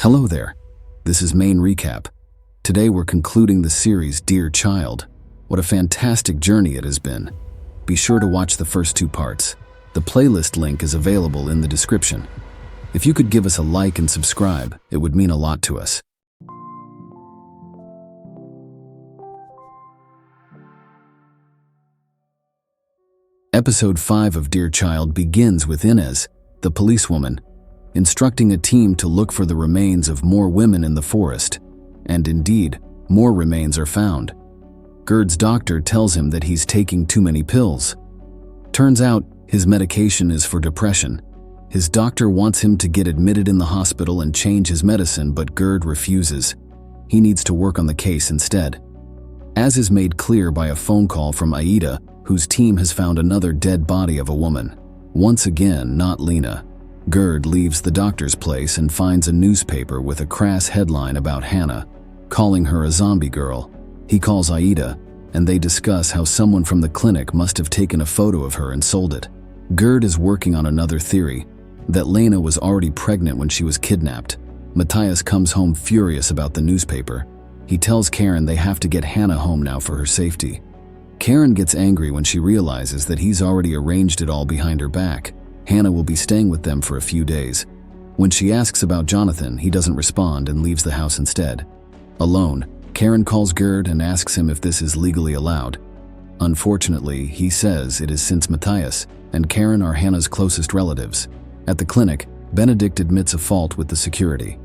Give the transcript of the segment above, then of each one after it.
Hello there. This is Main Recap. Today we're concluding the series Dear Child. What a fantastic journey it has been. Be sure to watch the first 2 parts. The playlist link is available in the description. If you could give us a like and subscribe, it would mean a lot to us. Episode 5 of Dear Child begins with Inez, the policewoman, instructing a team to look for the remains of more women in the forest. And indeed, more remains are found. Gerd's doctor tells him that he's taking too many pills. Turns out, his medication is for depression. His doctor wants him to get admitted in the hospital and change his medicine, but Gerd refuses. He needs to work on the case instead. As is made clear by a phone call from Aida, whose team has found another dead body of a woman. Once again, not Lena. Gerd leaves the doctor's place and finds a newspaper with a crass headline about Hannah, calling her a zombie girl. He calls Aida, and they discuss how someone from the clinic must have taken a photo of her and sold it. Gerd is working on another theory, that Lena was already pregnant when she was kidnapped. Matthias comes home furious about the newspaper. He tells Karen they have to get Hannah home now for her safety. Karen gets angry when she realizes that he's already arranged it all behind her back. Hannah will be staying with them for a few days. When she asks about Jonathan, he doesn't respond and leaves the house instead. Alone, Karen calls Gerd and asks him if this is legally allowed. Unfortunately, he says it is since Matthias and Karen are Hannah's closest relatives. At the clinic, Benedict admits a fault with the security.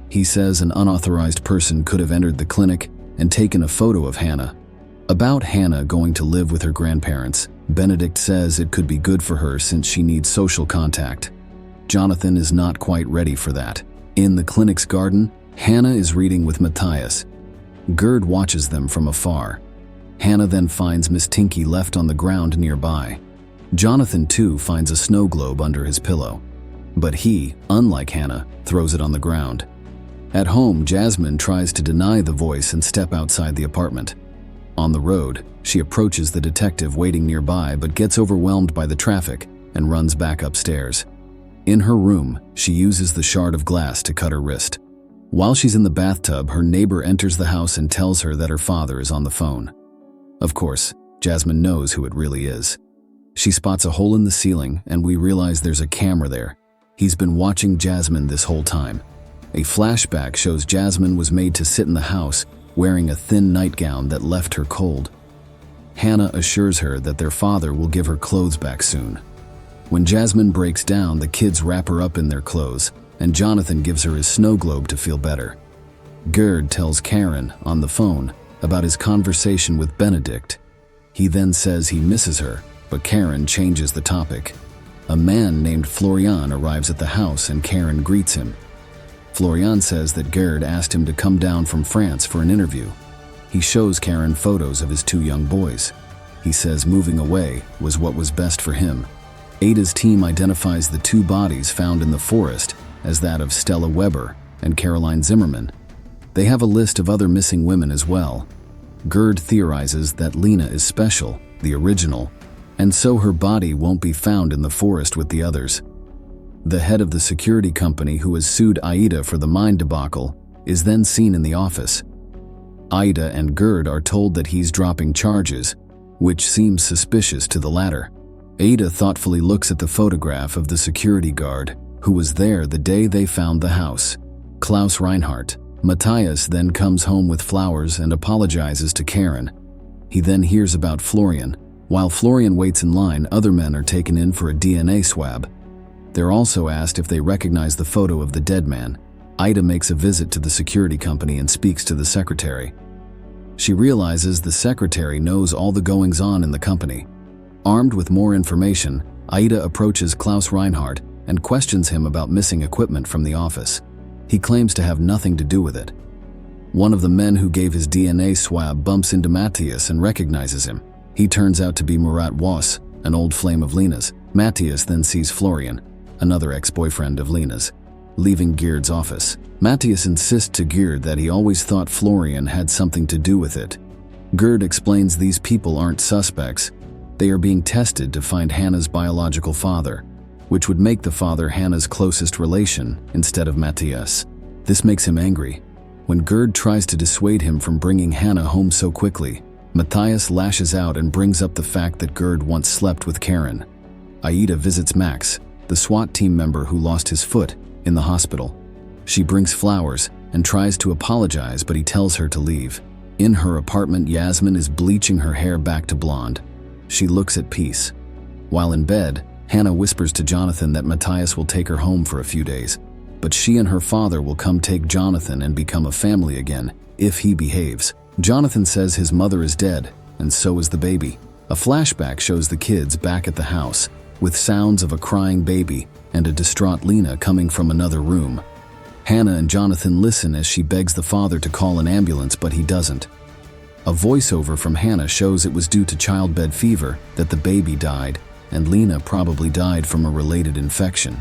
He says an unauthorized person could have entered the clinic and taken a photo of Hannah. About Hannah going to live with her grandparents, Benedict says it could be good for her since she needs social contact. Jonathan is not quite ready for that. In the clinic's garden, Hannah is reading with Matthias. Gerd watches them from afar. Hannah then finds Miss Tinky left on the ground nearby. Jonathan too finds a snow globe under his pillow. But he, unlike Hannah, throws it on the ground. At home, Jasmine tries to deny the voice and step outside the apartment. On the road, she approaches the detective waiting nearby but gets overwhelmed by the traffic and runs back upstairs. In her room, she uses the shard of glass to cut her wrist. While she's in the bathtub, her neighbor enters the house and tells her that her father is on the phone. Of course, Jasmine knows who it really is. She spots a hole in the ceiling and we realize there's a camera there. He's been watching Jasmine this whole time. A flashback shows Jasmine was made to sit in the house wearing a thin nightgown that left her cold. Hannah assures her that their father will give her clothes back soon. When Jasmine breaks down, the kids wrap her up in their clothes, and Jonathan gives her his snow globe to feel better. Gerd tells Karen, on the phone, about his conversation with Benedict. He then says he misses her, but Karen changes the topic. A man named Florian arrives at the house and Karen greets him. Florian says that Gerd asked him to come down from France for an interview. He shows Karen photos of his 2 young boys. He says moving away was what was best for him. Ada's team identifies the 2 bodies found in the forest as that of Stella Weber and Caroline Zimmerman. They have a list of other missing women as well. Gerd theorizes that Lena is special, the original, and so her body won't be found in the forest with the others. The head of the security company who has sued Aida for the mine debacle is then seen in the office. Aida and Gerd are told that he's dropping charges, which seems suspicious to the latter. Aida thoughtfully looks at the photograph of the security guard, who was there the day they found the house, Klaus Reinhardt. Matthias then comes home with flowers and apologizes to Karen. He then hears about Florian. While Florian waits in line, other men are taken in for a DNA swab. They're also asked if they recognize the photo of the dead man. Aida makes a visit to the security company and speaks to the secretary. She realizes the secretary knows all the goings-on in the company. Armed with more information, Aida approaches Klaus Reinhardt and questions him about missing equipment from the office. He claims to have nothing to do with it. One of the men who gave his DNA swab bumps into Matthias and recognizes him. He turns out to be Murat Was, an old flame of Lena's. Matthias then sees Florian, another ex-boyfriend of Lena's, leaving Gerd's office. Matthias insists to Gerd that he always thought Florian had something to do with it. Gerd explains these people aren't suspects. They are being tested to find Hannah's biological father, which would make the father Hannah's closest relation instead of Matthias. This makes him angry. When Gerd tries to dissuade him from bringing Hannah home so quickly, Matthias lashes out and brings up the fact that Gerd once slept with Karen. Aida visits Max, the SWAT team member who lost his foot, in the hospital. She brings flowers and tries to apologize, but he tells her to leave. In her apartment, Yasmin is bleaching her hair back to blonde. She looks at peace. While in bed, Hannah whispers to Jonathan that Matthias will take her home for a few days, but she and her father will come take Jonathan and become a family again if he behaves. Jonathan says his mother is dead, and so is the baby. A flashback shows the kids back at the house, with sounds of a crying baby and a distraught Lena coming from another room. Hannah and Jonathan listen as she begs the father to call an ambulance, but he doesn't. A voiceover from Hannah shows it was due to childbed fever that the baby died, and Lena probably died from a related infection.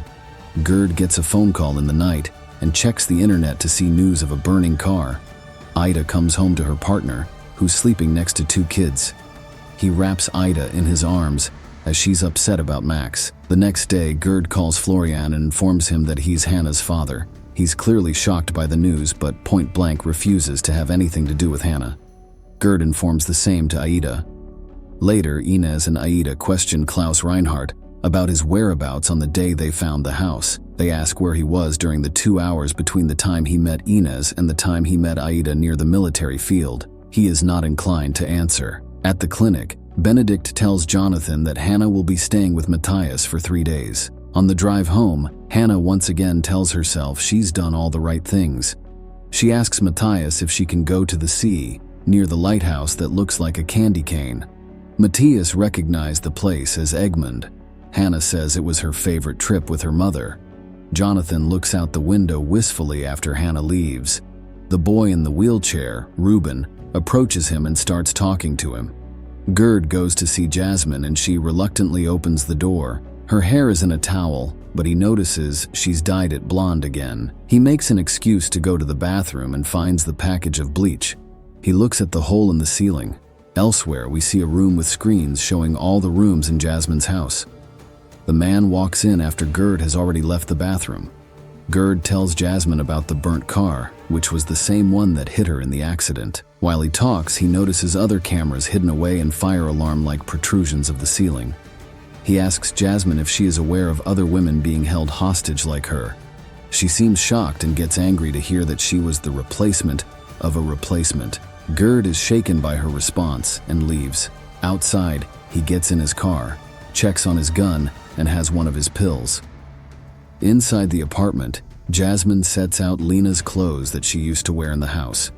Gerd gets a phone call in the night and checks the internet to see news of a burning car. Ida comes home to her partner, who's sleeping next to two kids. He wraps Ida in his arms as she's upset about Max. The next day, Gerd calls Florian and informs him that he's Hannah's father. He's clearly shocked by the news, but point-blank refuses to have anything to do with Hannah. Gerd informs the same to Aida. Later, Inez and Aida question Klaus Reinhardt about his whereabouts on the day they found the house. They ask where he was during the 2 hours between the time he met Inez and the time he met Aida near the military field. He is not inclined to answer. At the clinic, Benedict tells Jonathan that Hannah will be staying with Matthias for 3 days. On the drive home, Hannah once again tells herself she's done all the right things. She asks Matthias if she can go to the sea, near the lighthouse that looks like a candy cane. Matthias recognized the place as Egmond. Hannah says it was her favorite trip with her mother. Jonathan looks out the window wistfully after Hannah leaves. The boy in the wheelchair, Ruben, approaches him and starts talking to him. Gerd goes to see Jasmine and she reluctantly opens the door. Her hair is in a towel, but he notices she's dyed it blonde again. He makes an excuse to go to the bathroom and finds the package of bleach. He looks at the hole in the ceiling. Elsewhere, we see a room with screens showing all the rooms in Jasmine's house. The man walks in after Gerd has already left the bathroom. Gerd tells Jasmine about the burnt car, which was the same one that hit her in the accident. While he talks, he notices other cameras hidden away and fire alarm-like protrusions of the ceiling. He asks Jasmine if she is aware of other women being held hostage like her. She seems shocked and gets angry to hear that she was the replacement of a replacement. Gerd is shaken by her response and leaves. Outside, he gets in his car, checks on his gun, and has one of his pills. Inside the apartment, Jasmine sets out Lena's clothes that she used to wear in the house.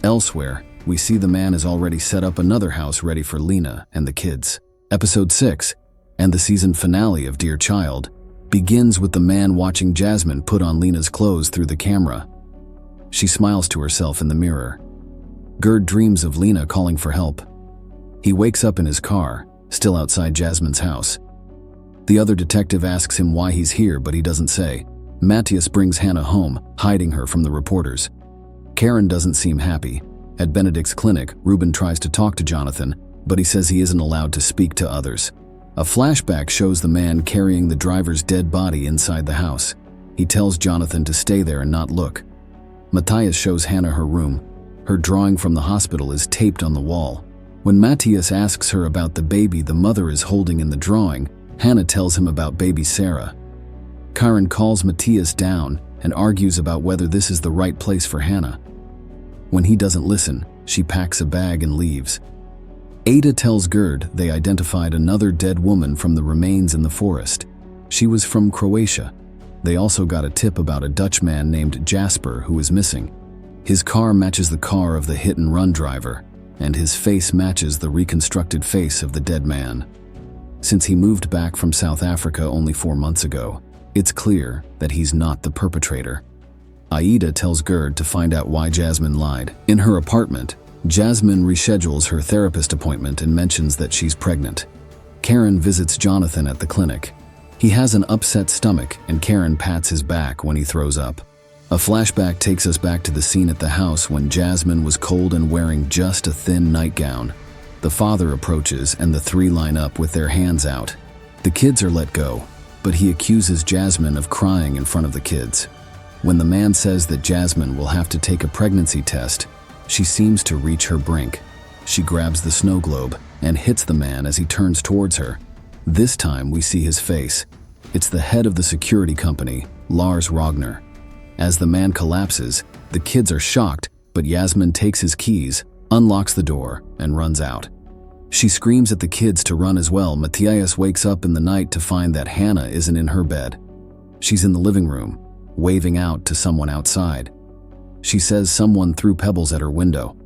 Elsewhere, we see the man has already set up another house ready for Lena and the kids. Episode 6, and the season finale of Dear Child, begins with the man watching Jasmine put on Lena's clothes through the camera. She smiles to herself in the mirror. Gerd dreams of Lena calling for help. He wakes up in his car, still outside Jasmine's house. The other detective asks him why he's here, but he doesn't say. Matthias brings Hannah home, hiding her from the reporters. Karen doesn't seem happy. At Benedict's clinic, Ruben tries to talk to Jonathan, but he says he isn't allowed to speak to others. A flashback shows the man carrying the driver's dead body inside the house. He tells Jonathan to stay there and not look. Matthias shows Hannah her room. Her drawing from the hospital is taped on the wall. When Matthias asks her about the baby the mother is holding in the drawing, Hannah tells him about baby Sarah. Karen calls Matthias down and argues about whether this is the right place for Hannah. When he doesn't listen, she packs a bag and leaves. Ada tells Gerd they identified another dead woman from the remains in the forest. She was from Croatia. They also got a tip about a Dutch man named Jasper who is missing. His car matches the car of the hit-and-run driver, and his face matches the reconstructed face of the dead man. Since he moved back from South Africa only 4 months ago, it's clear that he's not the perpetrator. Aida tells Gerd to find out why Jasmine lied. In her apartment, Jasmine reschedules her therapist appointment and mentions that she's pregnant. Karen visits Jonathan at the clinic. He has an upset stomach and Karen pats his back when he throws up. A flashback takes us back to the scene at the house when Jasmine was cold and wearing just a thin nightgown. The father approaches and the three line up with their hands out. The kids are let go, but he accuses Jasmine of crying in front of the kids. When the man says that Jasmine will have to take a pregnancy test, she seems to reach her brink. She grabs the snow globe and hits the man as he turns towards her. This time we see his face. It's the head of the security company, Lars Ragnar. As the man collapses, the kids are shocked, but Jasmine takes his keys, unlocks the door, and runs out. She screams at the kids to run as well. Matthias wakes up in the night to find that Hannah isn't in her bed. She's in the living room, waving out to someone outside. She says someone threw pebbles at her window.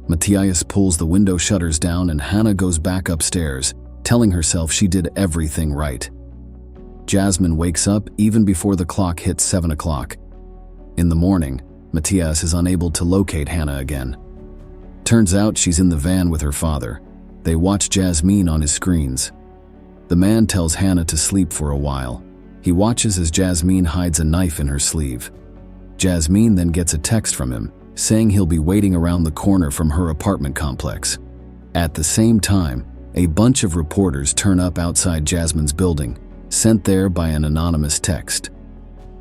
Matthias pulls the window shutters down and Hannah goes back upstairs, telling herself she did everything right. Jasmine wakes up even before the clock hits 7 o'clock. In the morning, Matthias is unable to locate Hannah again. Turns out she's in the van with her father. They watch Jasmine on his screens. The man tells Hannah to sleep for a while. He watches as Jasmine hides a knife in her sleeve. Jasmine then gets a text from him, saying he'll be waiting around the corner from her apartment complex. At the same time, a bunch of reporters turn up outside Jasmine's building, sent there by an anonymous text.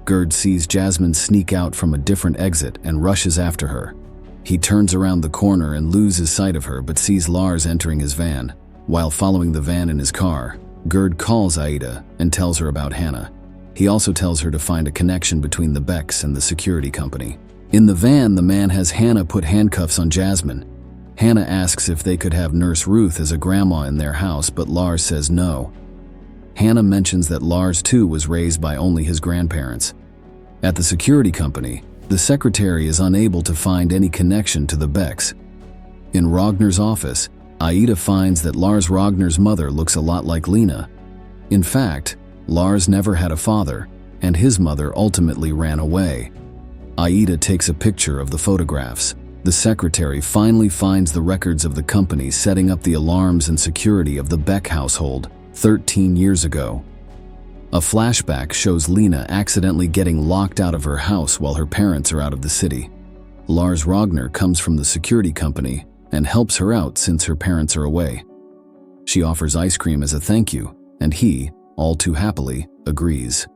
Gerd sees Jasmine sneak out from a different exit and rushes after her. He turns around the corner and loses sight of her but sees Lars entering his van. While following the van in his car, Gerd calls Aida and tells her about Hannah. He also tells her to find a connection between the Becks and the security company. In the van, the man has Hannah put handcuffs on Jasmine. Hannah asks if they could have Nurse Ruth as a grandma in their house, but Lars says no. Hannah mentions that Lars too was raised by only his grandparents. At the security company, the secretary is unable to find any connection to the Becks. In Ragnar's office, Aida finds that Lars Ragnar's mother looks a lot like Lena. In fact, Lars never had a father, and his mother ultimately ran away. Aida takes a picture of the photographs. The secretary finally finds the records of the company setting up the alarms and security of the Beck household 13 years ago. A flashback shows Lena accidentally getting locked out of her house while her parents are out of the city. Lars Ragnar comes from the security company and helps her out since her parents are away. She offers ice cream as a thank you, and he, all too happily, agrees.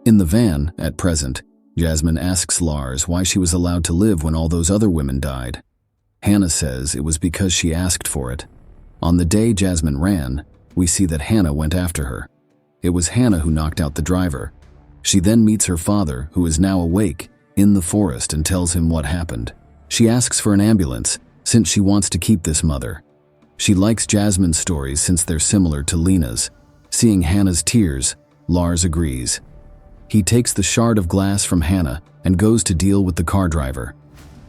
In the van, at present, Jasmine asks Lars why she was allowed to live when all those other women died. Hannah says it was because she asked for it. On the day Jasmine ran, we see that Hannah went after her. It was Hannah who knocked out the driver. She then meets her father, who is now awake, in the forest and tells him what happened. She asks for an ambulance, since she wants to keep this mother. She likes Jasmine's stories since they're similar to Lena's. Seeing Hannah's tears, Lars agrees. He takes the shard of glass from Hannah and goes to deal with the car driver.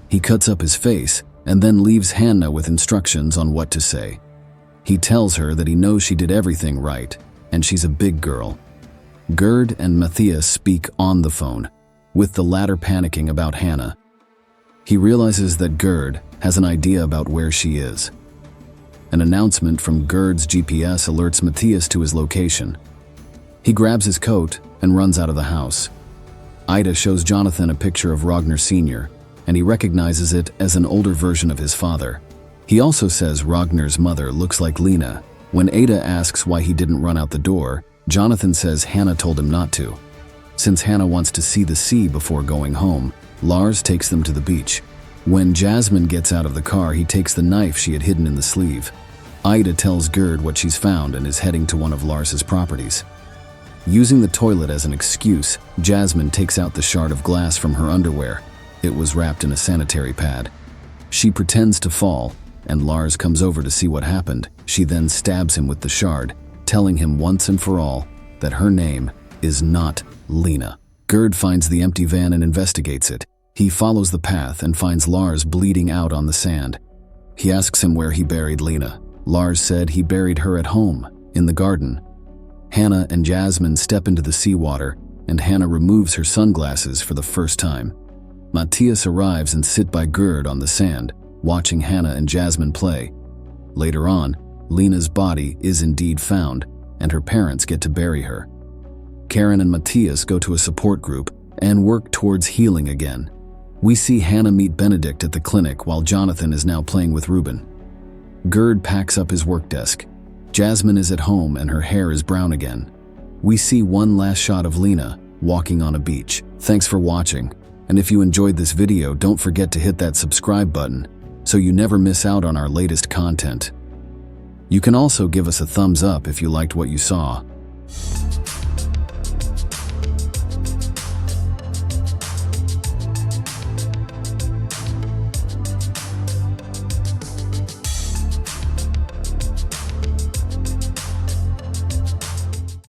He cuts up his face and then leaves Hannah with instructions on what to say. He tells her that he knows she did everything right, and she's a big girl. Gerd and Matthias speak on the phone, with the latter panicking about Hannah. He realizes that Gerd has an idea about where she is. An announcement from Gerd's GPS alerts Matthias to his location. He grabs his coat and runs out of the house. Ida shows Jonathan a picture of Ragnar Sr., and he recognizes it as an older version of his father. He also says Ragnar's mother looks like Lena. When Ada asks why he didn't run out the door, Jonathan says Hannah told him not to. Since Hannah wants to see the sea before going home, Lars takes them to the beach. When Jasmine gets out of the car, he takes the knife she had hidden in the sleeve. Ida tells Gerd what she's found and is heading to one of Lars's properties. Using the toilet as an excuse, Jasmine takes out the shard of glass from her underwear. It was wrapped in a sanitary pad. She pretends to fall, and Lars comes over to see what happened. She then stabs him with the shard, telling him once and for all that her name is not Lena. Gerd finds the empty van and investigates it. He follows the path and finds Lars bleeding out on the sand. He asks him where he buried Lena. Lars said he buried her at home, in the garden. Hannah and Jasmine step into the seawater, and Hannah removes her sunglasses for the first time. Matthias arrives and sits by Gerd on the sand, watching Hannah and Jasmine play. Later on, Lena's body is indeed found, and her parents get to bury her. Karen and Matthias go to a support group and work towards healing again. We see Hannah meet Benedict at the clinic while Jonathan is now playing with Ruben. Gerd packs up his work desk. Jasmine is at home and her hair is brown again. We see one last shot of Lena, walking on a beach. Thanks for watching, and if you enjoyed this video, don't forget to hit that subscribe button so you never miss out on our latest content. You can also give us a thumbs up if you liked what you saw.